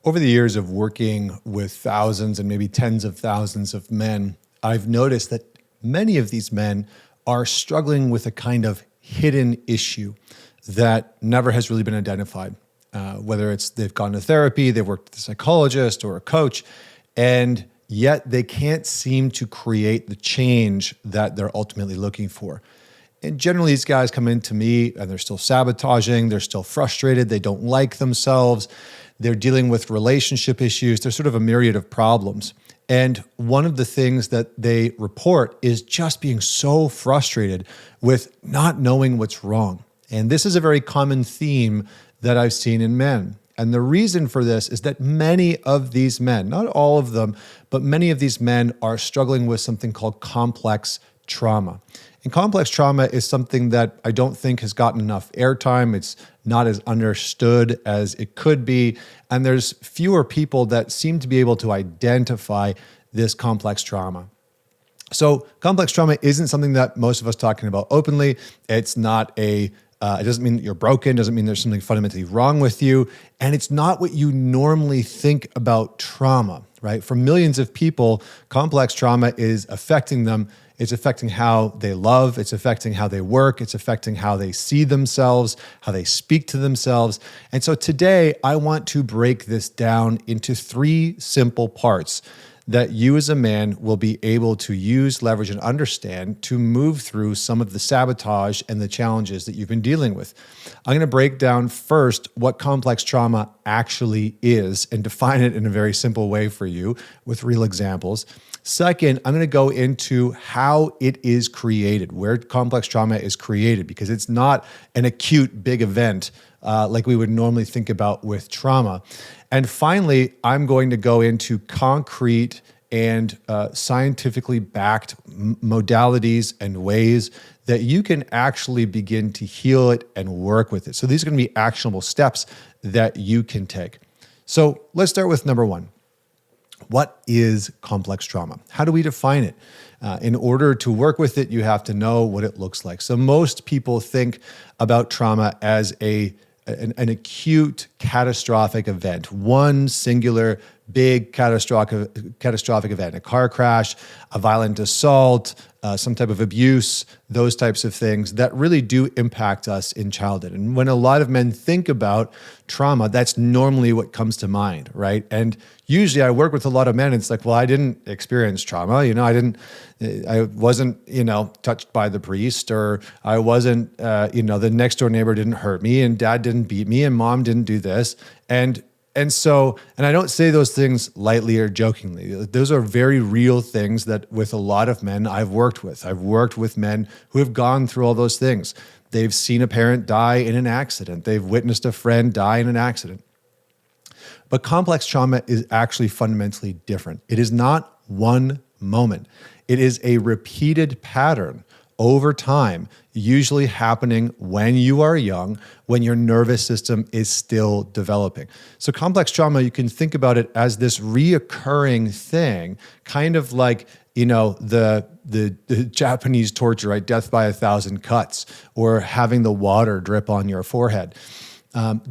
Over the years of working with thousands and maybe tens of thousands of men, I've noticed that many of these men are struggling with a kind of hidden issue that never has really been identified. Whether it's they've gone to therapy, they've worked with a psychologist or a coach, and yet they can't seem to create the change that they're ultimately looking for. And generally, these guys come into me and they're still sabotaging, they're still frustrated, they don't like themselves, they're dealing with relationship issues, there's sort of a myriad of problems. And one of the things that they report is just being so frustrated with not knowing what's wrong. And this is a very common theme that I've seen in men. And the reason for this is that many of these men, not all of them, but many of these men are struggling with something called complex trauma. And complex trauma is something that I don't think has gotten enough airtime. It's not as understood as it could be. And there's fewer people that seem to be able to identify this complex trauma. So complex trauma isn't something that most of us talking about openly. It's not it doesn't mean that you're broken, doesn't mean there's something fundamentally wrong with you. And it's not what you normally think about trauma, right? For millions of people, complex trauma is affecting them. It's affecting how they love. It's affecting how they work. It's affecting how they see themselves, how they speak to themselves. And so today, I want to break this down into 3 simple parts that you as a man will be able to use, leverage, and understand to move through some of the sabotage and the challenges that you've been dealing with. I'm going to break down first what complex trauma actually is and define it in a very simple way for you with real examples. Second, I'm going to go into how it is created, where complex trauma is created, because it's not an acute big event like we would normally think about with trauma. And finally, I'm going to go into concrete and scientifically backed modalities and ways that you can actually begin to heal it and work with it. So these are going to be actionable steps that you can take. So let's start with number 1. What is complex trauma? How do we define it? In order to work with it, you have to know what it looks like. So most people think about trauma as an acute catastrophic event, one singular big catastrophic event, a car crash, a violent assault, some type of abuse, those types of things that really do impact us in childhood. And when a lot of men think about trauma, that's normally what comes to mind, right? And usually I work with a lot of men, and it's like, well, I didn't experience trauma. I wasn't, touched by the priest, or I wasn't, the next door neighbor didn't hurt me, and dad didn't beat me, and mom didn't do this. And I don't say those things lightly or jokingly. Those are very real things that with a lot of men I've worked with. I've worked with men who have gone through all those things. They've seen a parent die in an accident. They've witnessed a friend die in an accident. But complex trauma is actually fundamentally different. It is not one moment. It is a repeated pattern over time, usually happening when you are young, when your nervous system is still developing. So complex trauma, you can think about it as this reoccurring thing, kind of like, the Japanese torture, right? Death by 1,000 cuts, or having the water drip on your forehead.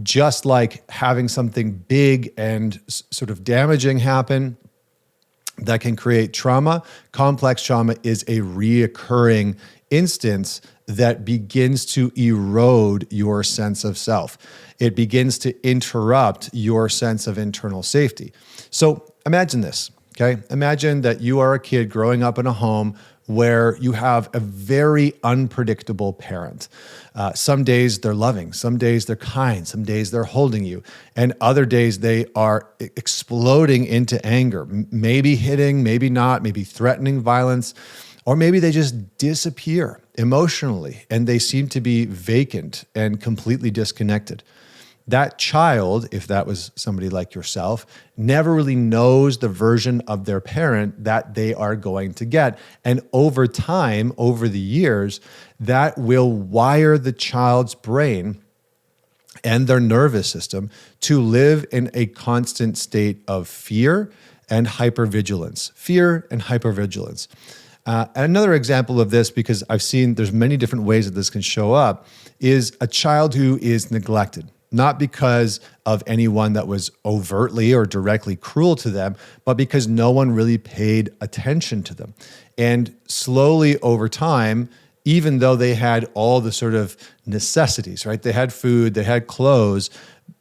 Just like having something big and sort of damaging happen that can create trauma, complex trauma is a reoccurring instance that begins to erode your sense of self. It begins to interrupt your sense of internal safety. So imagine this, okay? Imagine that you are a kid growing up in a home where you have a very unpredictable parent. Some days they're loving, some days they're kind, some days they're holding you, and other days they are exploding into anger, maybe hitting, maybe not, maybe threatening violence, or maybe they just disappear emotionally and they seem to be vacant and completely disconnected. That child, if that was somebody like yourself, never really knows the version of their parent that they are going to get. And over time, over the years, that will wire the child's brain and their nervous system to live in a constant state of fear and hypervigilance. Fear and hypervigilance. Another example of this, because I've seen there's many different ways that this can show up, is a child who is neglected. not because of anyone that was overtly or directly cruel to them, but because no one really paid attention to them. And slowly over time, even though they had all the sort of necessities, right? They had food, they had clothes,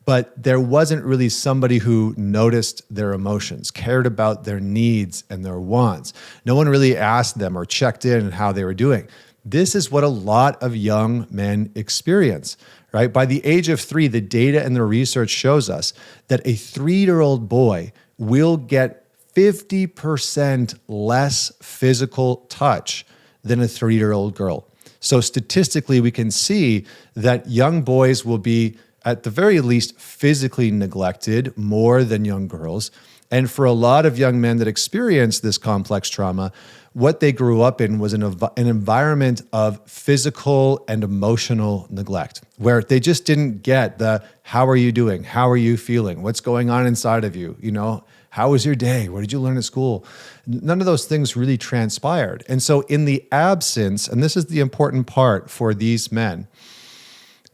but there wasn't really somebody who noticed their emotions, cared about their needs and their wants. No one really asked them or checked in on how they were doing. This is what a lot of young men experience, right? By the age of 3, the data and the research shows us that a 3-year-old boy will get 50% less physical touch than a 3-year-old girl. So statistically, we can see that young boys will be, at the very least, physically neglected more than young girls. And for a lot of young men that experience this complex trauma, what they grew up in was an environment of physical and emotional neglect, where they just didn't get the, how are you doing? How are you feeling? What's going on inside of you? You know, how was your day? What did you learn at school? None of those things really transpired. And so in the absence, and this is the important part for these men,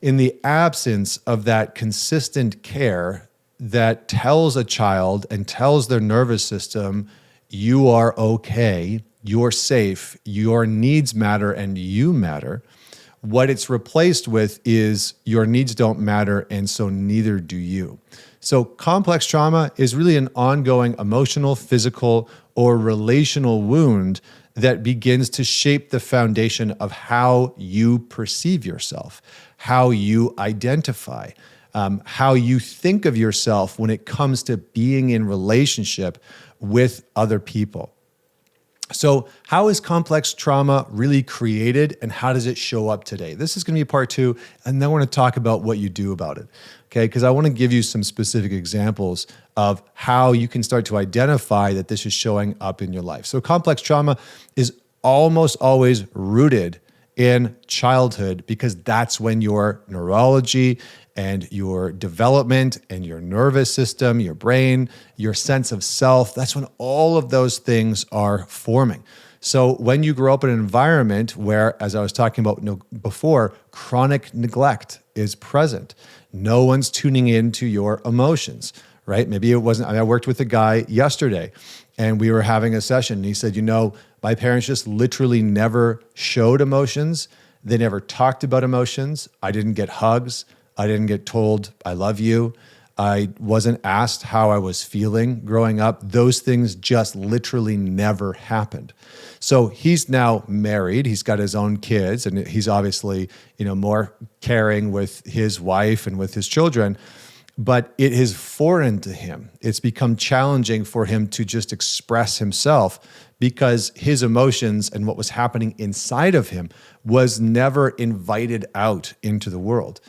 in the absence of that consistent care that tells a child and tells their nervous system, you are okay, you're safe, your needs matter, and you matter, what it's replaced with is your needs don't matter, and so neither do you. So complex trauma is really an ongoing emotional, physical, or relational wound that begins to shape the foundation of how you perceive yourself, how you identify, how you think of yourself when it comes to being in relationship with other people. So how is complex trauma really created, and how does it show up today? This is going to be part 2, and then we're going to talk about what you do about it, okay? Because I want to give you some specific examples of how you can start to identify that this is showing up in your life. So complex trauma is almost always rooted in childhood, because that's when your neurology and your development and your nervous system, your brain, your sense of self, that's when all of those things are forming. So when you grow up in an environment where, as I was talking about before, chronic neglect is present, no one's tuning into your emotions, right? Maybe it wasn't, I worked with a guy yesterday and we were having a session and he said, my parents just literally never showed emotions. They never talked about emotions. I didn't get hugs. I didn't get told, I love you. I wasn't asked how I was feeling growing up. Those things just literally never happened. So he's now married. He's got his own kids, and he's obviously, more caring with his wife and with his children. But it is foreign to him. It's become challenging for him to just express himself because his emotions and what was happening inside of him was never invited out into the world.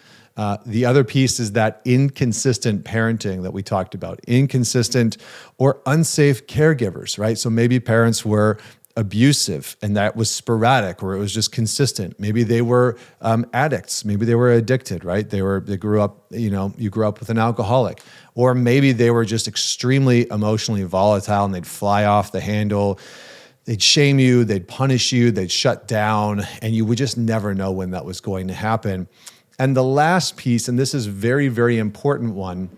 The other piece is that inconsistent parenting that we talked about, inconsistent or unsafe caregivers, right? So maybe parents were abusive and that was sporadic, or it was just consistent. Maybe they were addicts. Maybe they were addicted, right? They grew up, you grew up with an alcoholic, or maybe they were just extremely emotionally volatile and they'd fly off the handle. They'd shame you, they'd punish you, they'd shut down, and you would just never know when that was going to happen. And the last piece, and this is very, very important one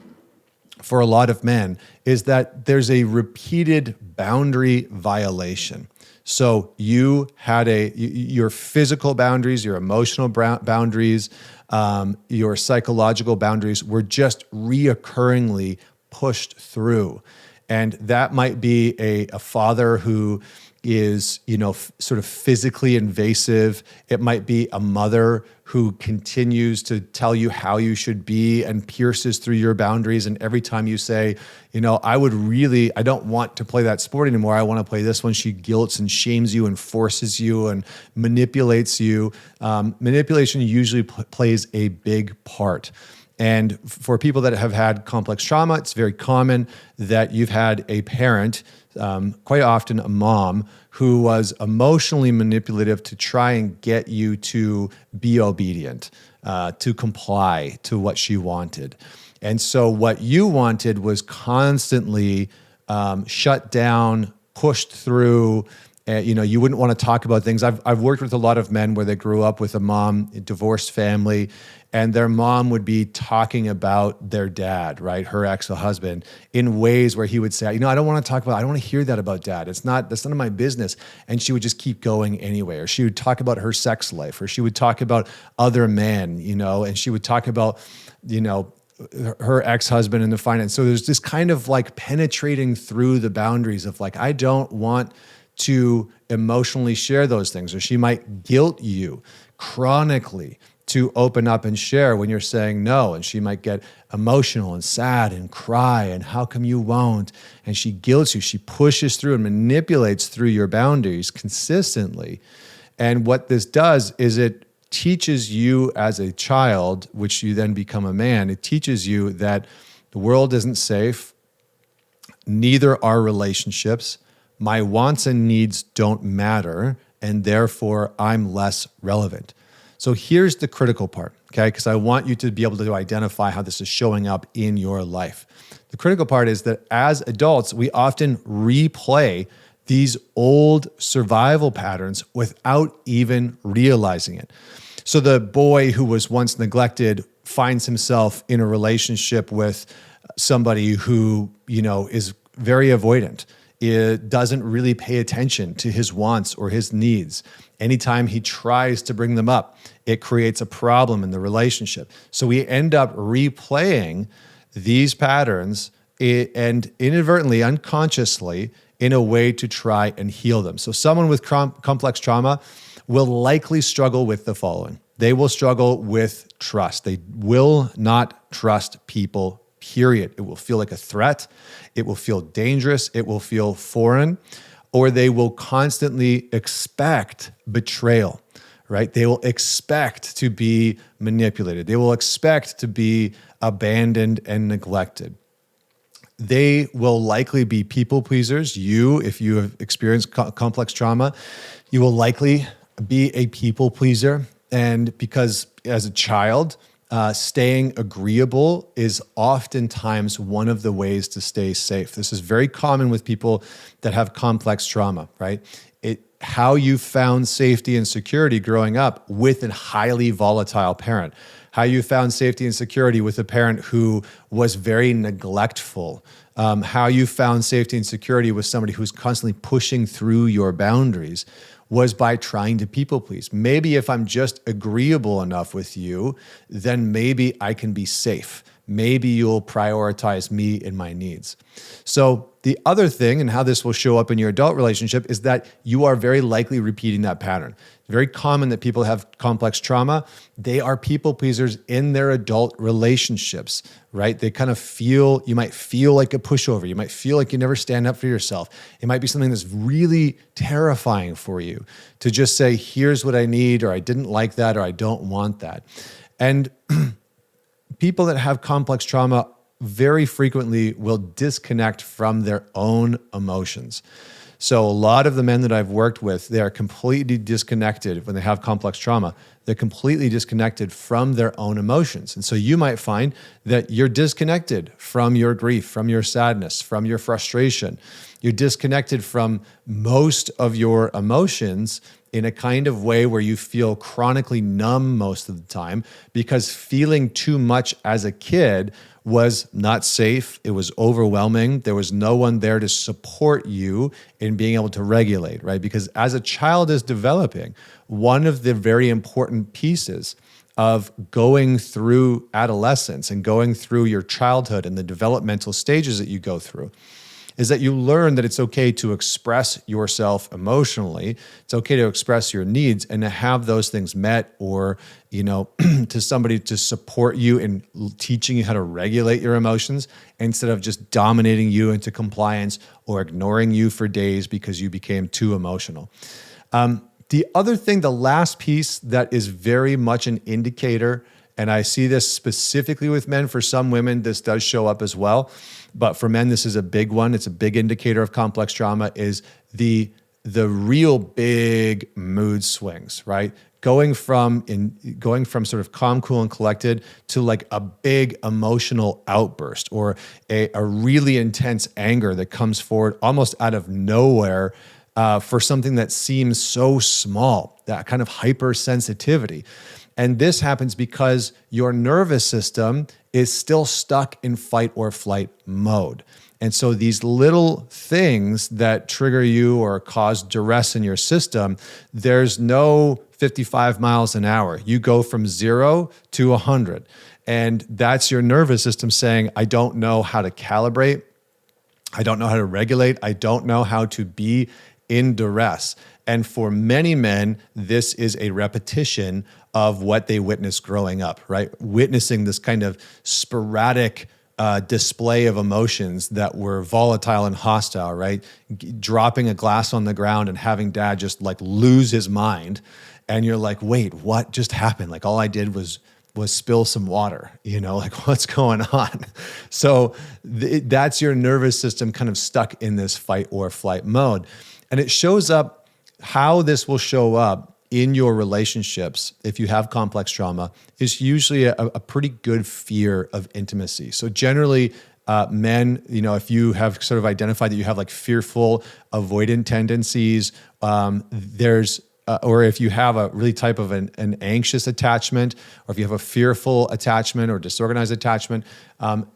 for a lot of men, is that there's a repeated boundary violation. So you had your physical boundaries, your emotional boundaries, your psychological boundaries were just reoccurringly pushed through. And that might be a father who is, sort of physically invasive. It might be a mother who continues to tell you how you should be and pierces through your boundaries. And every time you say, I don't want to play that sport anymore, I want to play this one, she guilts and shames you and forces you and manipulates you. Manipulation usually plays a big part. And for people that have had complex trauma, it's very common that you've had a parent, quite often a mom, who was emotionally manipulative to try and get you to be obedient, to comply to what she wanted. And so what you wanted was constantly shut down, pushed through, You wouldn't want to talk about things. I've worked with a lot of men where they grew up with a mom, a divorced family, and their mom would be talking about their dad, right? Her ex-husband, in ways where he would say, I don't want to talk about, I don't want to hear that about dad. That's none of my business. And she would just keep going anyway. Or she would talk about her sex life, or she would talk about other men, and she would talk about, her ex-husband and the finance. So there's this kind of like penetrating through the boundaries of like, I don't want to emotionally share those things. Or she might guilt you chronically to open up and share when you're saying no. And she might get emotional and sad and cry, and how come you won't? And she guilts you. She pushes through and manipulates through your boundaries consistently. And what this does is it teaches you as a child, which you then become a man, it teaches you that the world isn't safe, neither are relationships. My wants and needs don't matter, and therefore I'm less relevant. So here's the critical part, okay? Because I want you to be able to identify how this is showing up in your life. The critical part is that as adults, we often replay these old survival patterns without even realizing it. So the boy who was once neglected finds himself in a relationship with somebody who, is very avoidant. It doesn't really pay attention to his wants or his needs. Anytime he tries to bring them up, it creates a problem in the relationship. So we end up replaying these patterns and inadvertently, unconsciously, in a way to try and heal them. So someone with complex trauma will likely struggle with the following. They will struggle with trust. They will not trust people, period. It will feel like a threat. It will feel dangerous. It will feel foreign. Or they will constantly expect betrayal, right? They will expect to be manipulated. They will expect to be abandoned and neglected. They will likely be people pleasers. If you have experienced complex trauma, you will likely be a people pleaser. And because as a child, staying agreeable is oftentimes one of the ways to stay safe. This is very common with people that have complex trauma, right? How you found safety and security growing up with a highly volatile parent. How you found safety and security with a parent who was very neglectful. How you found safety and security with somebody who's constantly pushing through your boundaries was by trying to people please. Maybe if I'm just agreeable enough with you, then maybe I can be safe. Maybe you'll prioritize me and my needs. So the other thing, and how this will show up in your adult relationship, is that you are very likely repeating that pattern. It's very common that people have complex trauma. They are people pleasers in their adult relationships, right? They kind of you might feel like a pushover. You might feel like you never stand up for yourself. It might be something that's really terrifying for you to just say, here's what I need, or I didn't like that, or I don't want that. And people that have complex trauma very frequently will disconnect from their own emotions. So a lot of the men that I've worked with, they are completely disconnected when they have complex trauma. They're completely disconnected from their own emotions. And so you might find that you're disconnected from your grief, from your sadness, from your frustration. You're disconnected from most of your emotions in a kind of way where you feel chronically numb most of the time, because feeling too much as a kid was not safe. It was overwhelming. There was no one there to support you in being able to regulate, right? Because as a child is developing, one of the very important pieces of going through adolescence and going through your childhood and the developmental stages that you go through is that you learn that it's okay to express yourself emotionally. It's okay to express your needs and to have those things met, or, to somebody to support you in teaching you how to regulate your emotions instead of just dominating you into compliance or ignoring you for days because you became too emotional. The other thing, the last piece that is very much an indicator, and I see this specifically with men. For some women, this does show up as well. But for men, this is a big one. It's a big indicator of complex trauma, is the real big mood swings, right? Going from sort of calm, cool, and collected to like a big emotional outburst, or a really intense anger that comes forward almost out of nowhere, for something that seems so small, that kind of hypersensitivity. And this happens because your nervous system is still stuck in fight or flight mode. And so these little things that trigger you or cause duress in your system, there's no 55 miles an hour. You go from 0 to 100. And that's your nervous system saying, I don't know how to calibrate. I don't know how to regulate. I don't know how to be in duress. And for many men, this is a repetition of what they witnessed growing up, right? Witnessing this kind of sporadic display of emotions that were volatile and hostile, right? Dropping a glass on the ground and having dad just like lose his mind. And you're like, wait, what just happened? Like all I did was spill some water, like what's going on? So that's your nervous system kind of stuck in this fight or flight mode. And it shows up, how this will show up in your relationships, if you have complex trauma, is usually a pretty good fear of intimacy. So generally, men, if you have sort of identified that you have like fearful, avoidant tendencies, or if you have a really type of an anxious attachment, or if you have a fearful attachment or disorganized attachment,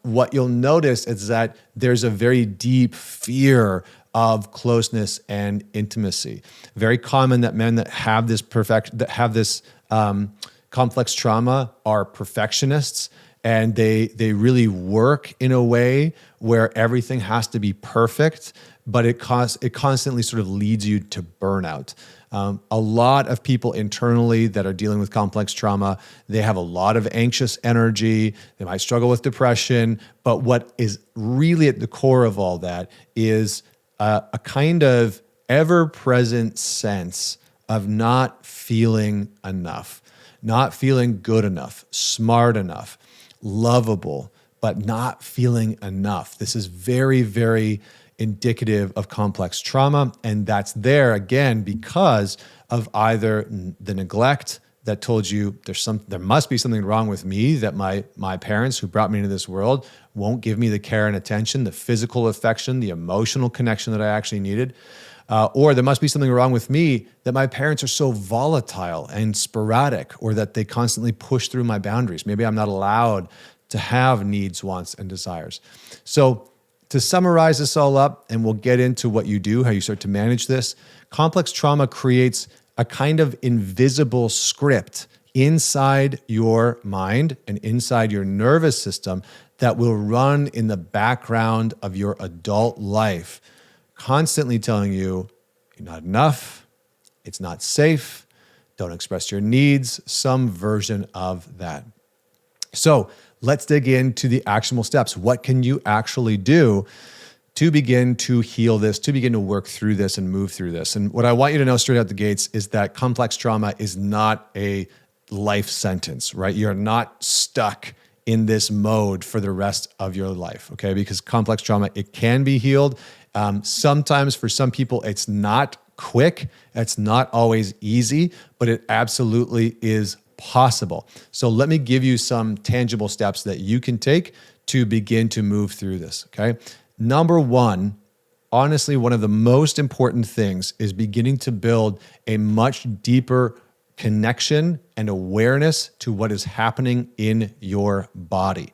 what you'll notice is that there's a very deep fear of closeness and intimacy. Very common that men that have this complex trauma are perfectionists, and they really work in a way where everything has to be perfect, but it constantly sort of leads you to burnout. A lot of people internally that are dealing with complex trauma, they have a lot of anxious energy. They might struggle with depression, but what is really at the core of all that is a kind of ever-present sense of not feeling enough, not feeling good enough, smart enough, lovable, but not feeling enough. This is very, very indicative of complex trauma. And that's there again because of either the neglect that told you there must be something wrong with me, that my parents who brought me into this world won't give me the care and attention, the physical affection, the emotional connection that I actually needed. Or there must be something wrong with me that my parents are so volatile and sporadic, or that they constantly push through my boundaries. Maybe I'm not allowed to have needs, wants, and desires. So to summarize this all up, and we'll get into what you do, how you start to manage this, complex trauma creates a kind of invisible script inside your mind and inside your nervous system that will run in the background of your adult life, constantly telling you you're not enough, it's not safe, don't express your needs, some version of that. So let's dig into the actionable steps. What can you actually do to begin to heal this, to begin to work through this and move through this? And what I want you to know straight out the gates is that complex trauma is not a life sentence, right? You're not stuck in this mode for the rest of your life, okay? Because complex trauma, it can be healed. Sometimes for some people, it's not quick. It's not always easy, but it absolutely is possible. So let me give you some tangible steps that you can take to begin to move through this, okay? Number one, honestly, one of the most important things is beginning to build a much deeper connection and awareness to what is happening in your body.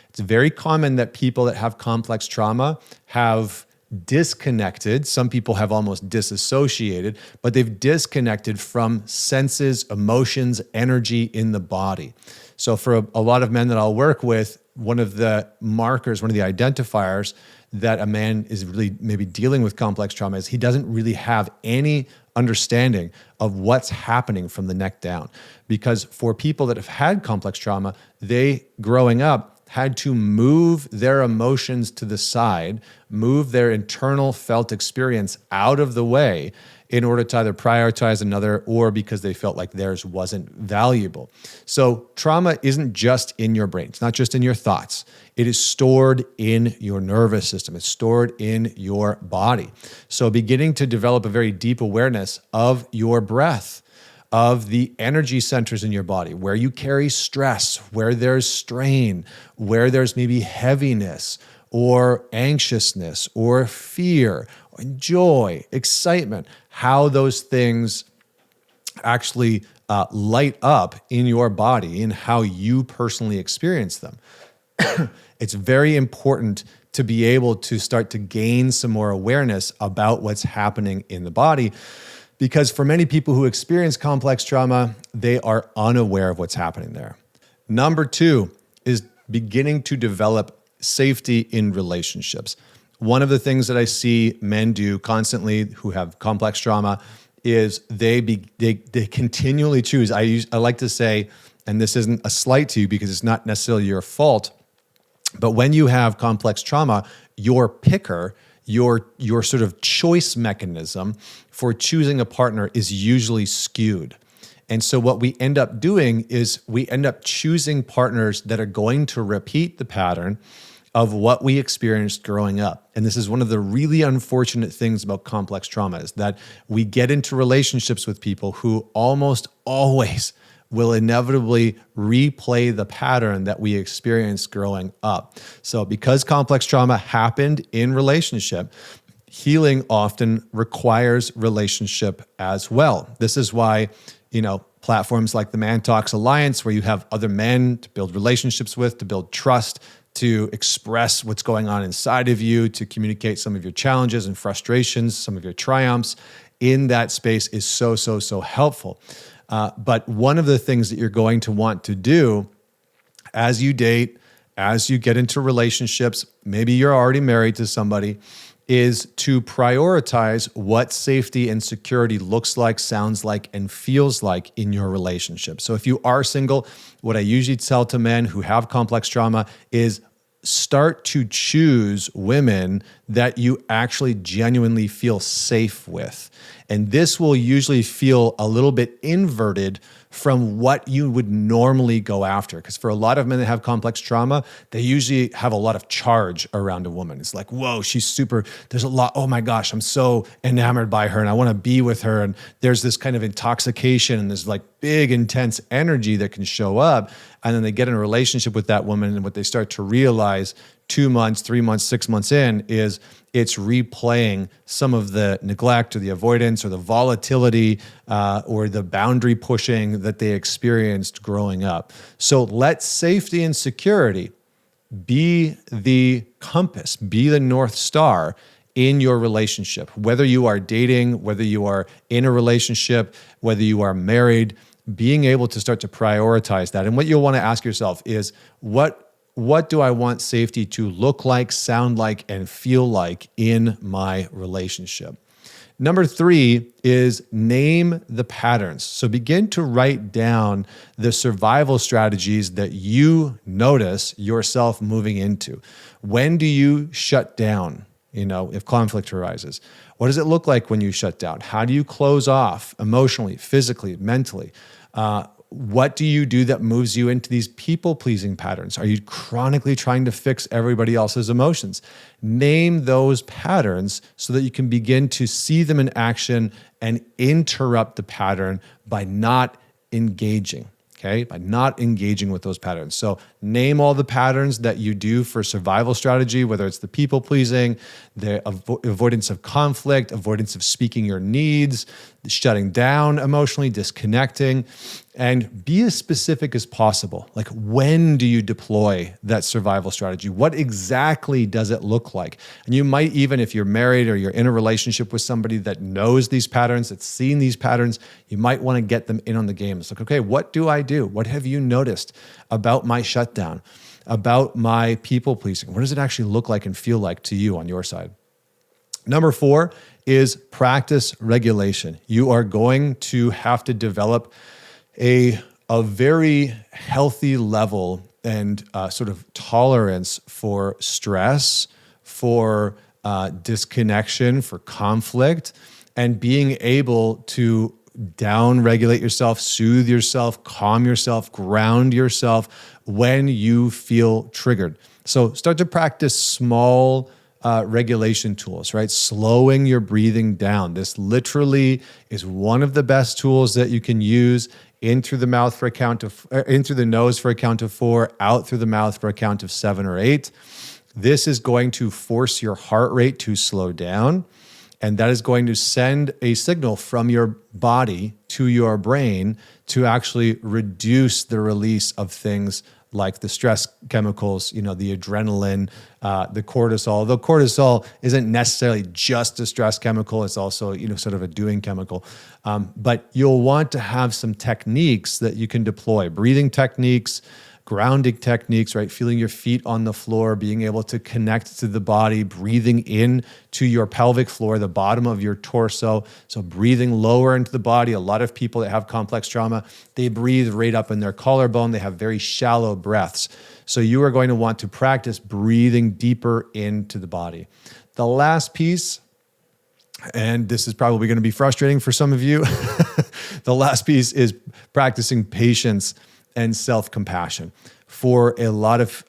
It's very common that people that have complex trauma have disconnected. Some people have almost disassociated, but they've disconnected from senses, emotions, energy in the body. So for a lot of men that I'll work with, one of the markers, one of the identifiers that a man is really maybe dealing with complex trauma is he doesn't really have any understanding of what's happening from the neck down. Because for people that have had complex trauma, they, growing up, had to move their emotions to the side, move their internal felt experience out of the way in order to either prioritize another or because they felt like theirs wasn't valuable. So trauma isn't just in your brain. It's not just in your thoughts. It is stored in your nervous system. It's stored in your body. So beginning to develop a very deep awareness of your breath, of the energy centers in your body, where you carry stress, where there's strain, where there's maybe heaviness, or anxiousness or fear, or joy, excitement, how those things actually light up in your body and how you personally experience them. It's very important to be able to start to gain some more awareness about what's happening in the body, because for many people who experience complex trauma, they are unaware of what's happening there. Number 2 is beginning to develop safety in relationships. One of the things that I see men do constantly who have complex trauma is they continually choose. I like to say, and this isn't a slight to you because it's not necessarily your fault, but when you have complex trauma, your picker, your sort of choice mechanism for choosing a partner is usually skewed. And so what we end up doing is we end up choosing partners that are going to repeat the pattern of what we experienced growing up. And this is one of the really unfortunate things about complex trauma, is that we get into relationships with people who almost always will inevitably replay the pattern that we experienced growing up. So because complex trauma happened in relationship, healing often requires relationship as well. This is why, platforms like the ManTalks Alliance, where you have other men to build relationships with, to build trust, to express what's going on inside of you, to communicate some of your challenges and frustrations, some of your triumphs in that space is so helpful. But one of the things that you're going to want to do as you date, as you get into relationships, maybe you're already married to somebody, is to prioritize what safety and security looks like, sounds like, and feels like in your relationship. So if you are single, what I usually tell to men who have complex trauma is start to choose women that you actually genuinely feel safe with. And this will usually feel a little bit inverted from what you would normally go after. Because for a lot of men that have complex trauma, they usually have a lot of charge around a woman. It's like, whoa, she's super, there's a lot, oh my gosh, I'm so enamored by her and I want to be with her. And there's this kind of intoxication and this like big, intense energy that can show up. And then they get in a relationship with that woman, and what they start to realize 2 months, 3 months, 6 months in is it's replaying some of the neglect or the avoidance or the volatility or the boundary pushing that they experienced growing up. So let safety and security be the compass, be the North Star in your relationship. Whether you are dating, whether you are in a relationship, whether you are married, being able to start to prioritize that. And what you'll want to ask yourself is, what do I want safety to look like, sound like, and feel like in my relationship? Number 3 is name the patterns. So begin to write down the survival strategies that you notice yourself moving into. When do you shut down? If conflict arises, what does it look like when you shut down? How do you close off emotionally, physically, mentally? What do you do that moves you into these people-pleasing patterns? Are you chronically trying to fix everybody else's emotions? Name those patterns so that you can begin to see them in action and interrupt the pattern by not engaging. Okay, by not engaging with those patterns. So name all the patterns that you do for survival strategy, whether it's the people-pleasing, the avoidance of conflict, avoidance of speaking your needs, shutting down emotionally, disconnecting, and be as specific as possible. Like, when do you deploy that survival strategy? What exactly does it look like? And you might even, if you're married or you're in a relationship with somebody that knows these patterns, that's seen these patterns, you might want to get them in on the game. It's like, okay, what do I do? What have you noticed about my shutdown, about my people pleasing? What does it actually look like and feel like to you on your side? Number 4 is practice regulation. You are going to have to develop a very healthy level and sort of tolerance for stress, for disconnection, for conflict, and being able to down-regulate yourself, soothe yourself, calm yourself, ground yourself when you feel triggered. So start to practice small regulation tools, right? Slowing your breathing down. This literally is one of the best tools that you can use. In through the mouth for a count of, in through the nose for a count of 4, out through the mouth for a count of 7 or 8. This is going to force your heart rate to slow down. And that is going to send a signal from your body to your brain to actually reduce the release of things like the stress chemicals, the adrenaline, the cortisol. Though cortisol isn't necessarily just a stress chemical, it's also, sort of a doing chemical. But you'll want to have some techniques that you can deploy, breathing techniques, grounding techniques, right? Feeling your feet on the floor, being able to connect to the body, breathing in to your pelvic floor, the bottom of your torso. So breathing lower into the body. A lot of people that have complex trauma, they breathe right up in their collarbone. They have very shallow breaths. So you are going to want to practice breathing deeper into the body. The last piece, and this is probably going to be frustrating for some of you, the last piece is practicing patience and self-compassion. For a lot of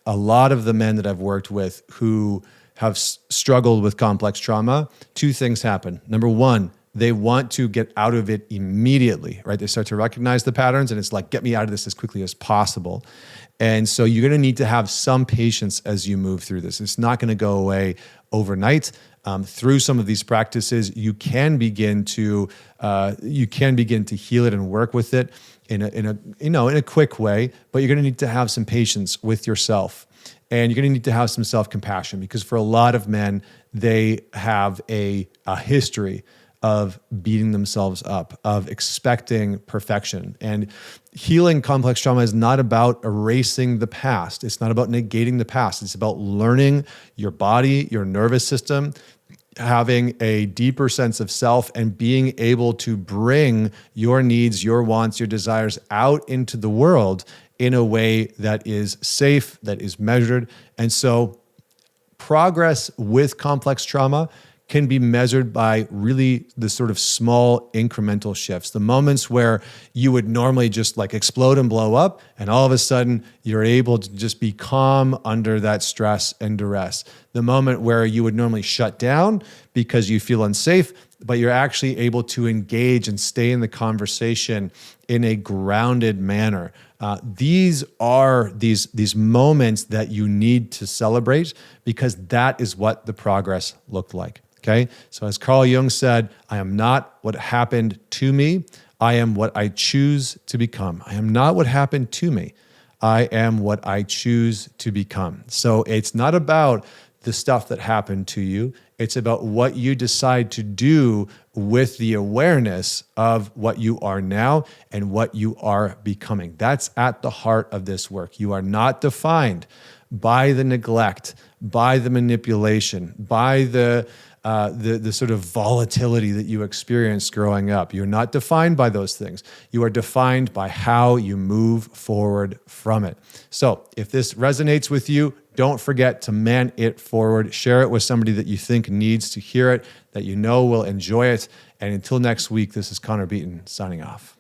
the men that I've worked with who have struggled with complex trauma, two things happen. Number one, they want to get out of it immediately, right? They start to recognize the patterns and it's like, get me out of this as quickly as possible. And so you're going to need to have some patience as you move through this. It's not going to go away overnight. Through some of these practices, you can begin to heal it and work with it in a quick way. But you're going to need to have some patience with yourself, and you're going to need to have some self-compassion, because for a lot of men, they have a history of beating themselves up, of expecting perfection. And healing complex trauma is not about erasing the past. It's not about negating the past. It's about learning your body, your nervous system, having a deeper sense of self, and being able to bring your needs, your wants, your desires out into the world in a way that is safe, that is measured. And so progress with complex trauma can be measured by really the sort of small incremental shifts, the moments where you would normally just like explode and blow up, and all of a sudden you're able to just be calm under that stress and duress. The moment where you would normally shut down because you feel unsafe, but you're actually able to engage and stay in the conversation in a grounded manner. These are these moments that you need to celebrate, because that is what the progress looked like. Okay, so as Carl Jung said, I am not what happened to me. I am what I choose to become. I am not what happened to me. I am what I choose to become. So it's not about the stuff that happened to you. It's about what you decide to do with the awareness of what you are now and what you are becoming. That's at the heart of this work. You are not defined by the neglect, by the manipulation, by the sort of volatility that you experienced growing up. You're not defined by those things. You are defined by how you move forward from it. So if this resonates with you, don't forget to man it forward. Share it with somebody that you think needs to hear it, that you know will enjoy it. And until next week, this is Connor Beaton signing off.